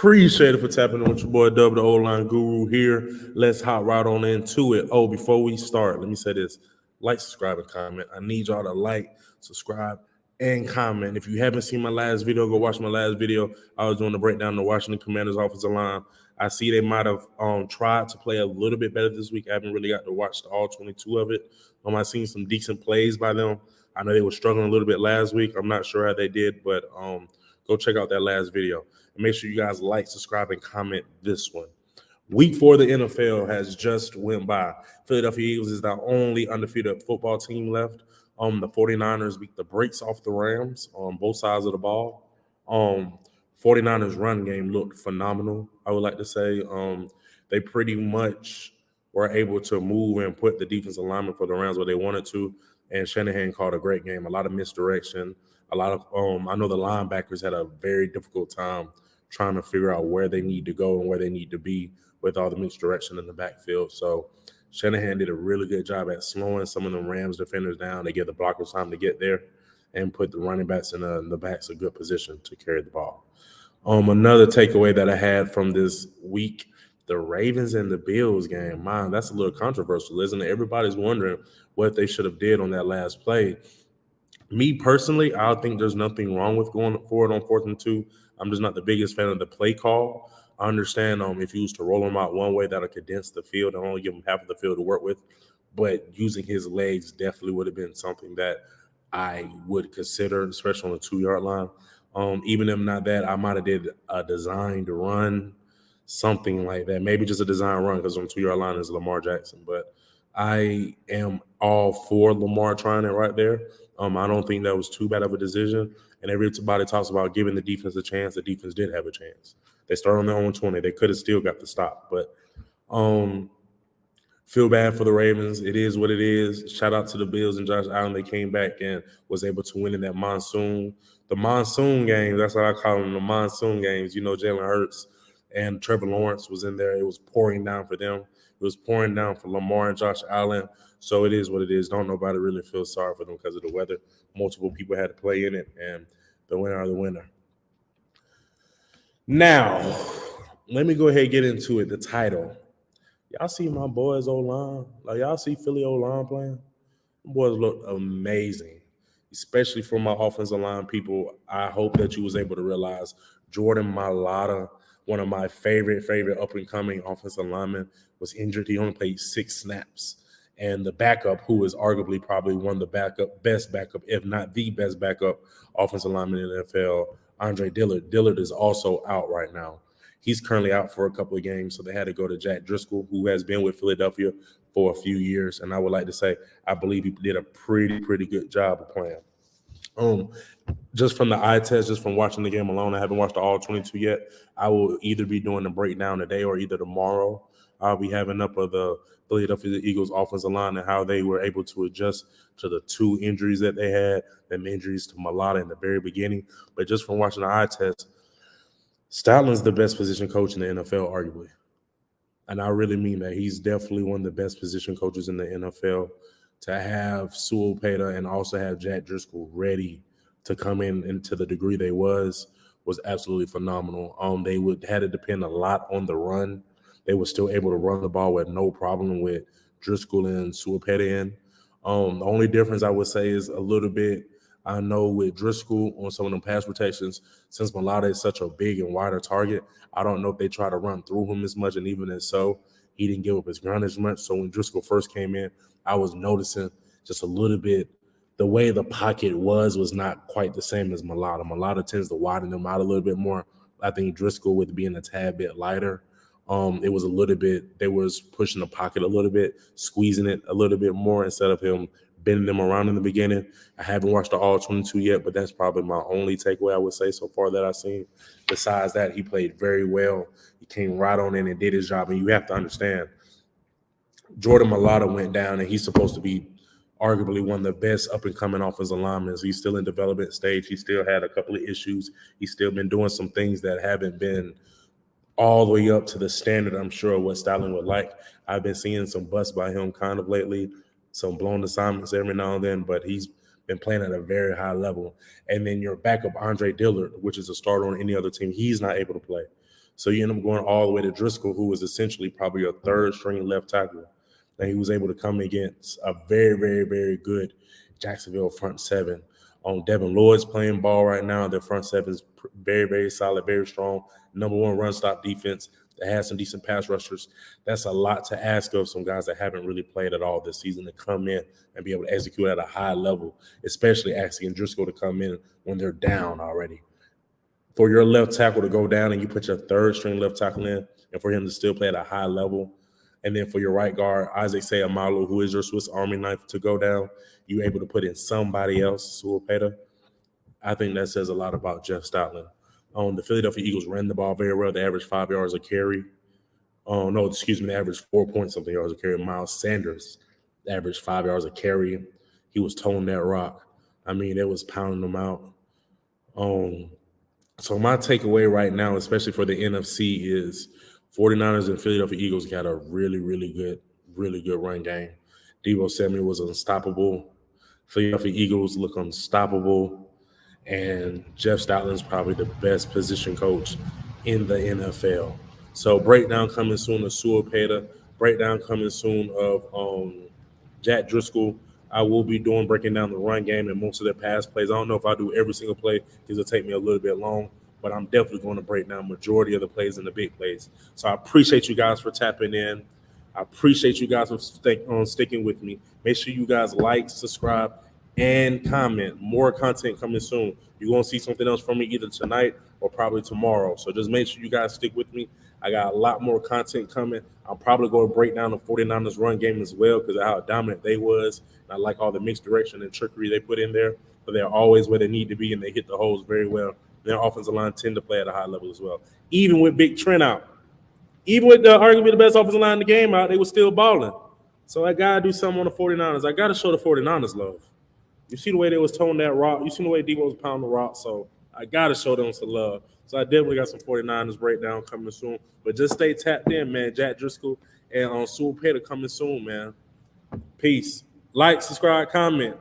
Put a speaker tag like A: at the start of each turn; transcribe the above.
A: Appreciate it for tapping in with your boy Dub, the O-line guru here. Let's hop right on into it. Oh, before we start, let me say this. Like, subscribe, and comment. I need y'all to like, subscribe, and comment. If you haven't seen my last video, go watch my last video. I was doing the breakdown of the Washington Commanders offensive line. I see they might have tried to play a little bit better this week. I haven't really got to watch all 22 of it. I've seen some decent plays by them. I know they were struggling a little bit last week. I'm not sure how they did, but go check out that last video. And make sure you guys like, subscribe, and comment this one. Week 4 of the NFL has just went by. Philadelphia Eagles is the only undefeated football team left. The 49ers beat the brakes off the Rams on both sides of the ball. 49ers run game looked phenomenal, I would like to say. They pretty much were able to move and put the defensive alignment for the Rams where they wanted to. And Shanahan called a great game. A lot of misdirection. A lot of I know the linebackers had a very difficult time trying to figure out where they need to go and where they need to be with all the misdirection in the backfield. So Shanahan did a really good job at slowing some of the Rams defenders down. They give the blockers time to get there and put the running backs in the backs a good position to carry the ball. Another takeaway that I had from this week, the Ravens and the Bills game. Man, that's a little controversial, isn't it? Everybody's wondering what they should have did on that last play. Me personally, I think there's nothing wrong with going forward on 4th and 2. I'm just not the biggest fan of the play call. I understand if you used to roll them out one way, that'll condense the field and only give him half of the field to work with. But using his legs definitely would have been something that I would consider, especially on the 2-yard line. Even if not that, I might have did a designed run, something like that. Maybe just a design run because on 2-yard line is Lamar Jackson. But I am all for Lamar trying it right there. I don't think that was too bad of a decision. And everybody talks about giving the defense a chance. The defense did have a chance. They started on their own 20. They could have still got the stop. But feel bad for the Ravens. It is what it is. Shout out to the Bills and Josh Allen. They came back and was able to win in that monsoon. The monsoon games, that's what I call them, the monsoon games. Jalen Hurts and Trevor Lawrence was in there. It was pouring down for them. It was pouring down for Lamar and Josh Allen. So it is what it is. Don't nobody really feel sorry for them because of the weather. Multiple people had to play in it, and the winner are the winner. Now, let me go ahead and get into it. The title. Y'all see my boys O-line? Like, y'all see Philly O-line playing? The boys look amazing, especially for my offensive line people. I hope that you was able to realize Jordan Mailata, one of my favorite up-and-coming offensive linemen, was injured. He only played 6 snaps. And the backup, who is arguably probably one of the best backup, if not the best backup offensive lineman in the NFL, Andre Dillard. Dillard is also out right now. He's currently out for a couple of games, so they had to go to Jack Driscoll, who has been with Philadelphia for a few years. And I would like to say I believe he did a pretty good job of playing. Just from the eye test, just from watching the game alone, I haven't watched all 22 yet. I will either be doing the breakdown today or either tomorrow. I'll be having up of the Philadelphia Eagles offensive line and how they were able to adjust to the 2 injuries that they had, them injuries to Mailata in the very beginning. But just from watching the eye test, Stoutland's the best position coach in the NFL, arguably. And I really mean that. He's definitely one of the best position coaches in the NFL. To have Sewell Peta and also have Jack Driscoll ready to come in and to the degree they was absolutely phenomenal. They had to depend a lot on the run. They were still able to run the ball with no problem with Driscoll and Sewell Peta in. The only difference I would say is a little bit, I know with Driscoll on some of them pass protections, since Mailata is such a big and wider target, I don't know if they try to run through him as much, and even as so, he didn't give up his ground as much. So when Driscoll first came in, I was noticing just a little bit the way the pocket was not quite the same as Mailata. Mailata tends to widen them out a little bit more. I think Driscoll, with being a tad bit lighter, it was a little bit, they was pushing the pocket a little bit, squeezing it a little bit more instead of him bending them around in the beginning. I haven't watched the all 22 yet, but that's probably my only takeaway I would say so far that I've seen. Besides that, he played very well. He came right on in and did his job. And you have to understand, Jordan Mailata went down, and he's supposed to be arguably one of the best up-and-coming offensive linemen. He's still in development stage. He still had a couple of issues. He's still been doing some things that haven't been all the way up to the standard, I'm sure, of what Stoutland would like. I've been seeing some busts by him kind of lately, some blown assignments every now and then, but he's been playing at a very high level. And then your backup, Andre Dillard, which is a starter on any other team, he's not able to play. So you end up going all the way to Driscoll, who was essentially probably a third string left tackle. And he was able to come against a very, very, very good Jacksonville front seven. Devin Lloyd's playing ball right now. Their front seven is very, very solid, very strong. Number one run stop defense that has some decent pass rushers. That's a lot to ask of some guys that haven't really played at all this season to come in and be able to execute at a high level, especially asking Driscoll to come in when they're down already. For your left tackle to go down and you put your third string left tackle in, and for him to still play at a high level, and then for your right guard, Isaac Seumalo, who is your Swiss Army knife, to go down, you able to put in somebody else, Suapeta. I think that says a lot about Jeff Stoutland. The Philadelphia Eagles ran the ball very well. They averaged 5 yards a carry. They averaged 4-point-something yards a carry. Miles Sanders averaged 5 yards a carry. He was towing that rock. I mean, it was pounding them out. So my takeaway right now, especially for the NFC, is 49ers and Philadelphia Eagles got a really, really good run game. Deebo Samuel was unstoppable. Philadelphia Eagles look unstoppable. And Jeff Stoutland's probably the best position coach in the NFL. So breakdown coming soon of Suapeta. Breakdown coming soon of Jack Driscoll. I will be breaking down the run game and most of the pass plays. I don't know if I'll do every single play because it'll take me a little bit long, but I'm definitely going to break down majority of the plays and the big plays. So I appreciate you guys for tapping in. I appreciate you guys for sticking with me. Make sure you guys like, subscribe, and comment. More content coming soon. You're going to see something else from me either tonight or probably tomorrow. So just make sure you guys stick with me. I got a lot more content coming. I'm probably going to break down the 49ers run game as well because of how dominant they was. And I like all the mixed direction and trickery they put in there. But they're always where they need to be, and they hit the holes very well. Their offensive line tend to play at a high level as well. Even with Big Trent out. Even with arguably the best offensive line in the game out, they were still balling. So I got to do something on the 49ers. I got to show the 49ers love. You see the way they was towing that rock. You see the way Deebo was pounding the rock. So I got to show them some love. So I definitely got some 49ers breakdown coming soon. But just stay tapped in, man. Jack Driscoll and Suapeta coming soon, man. Peace. Like, subscribe, comment.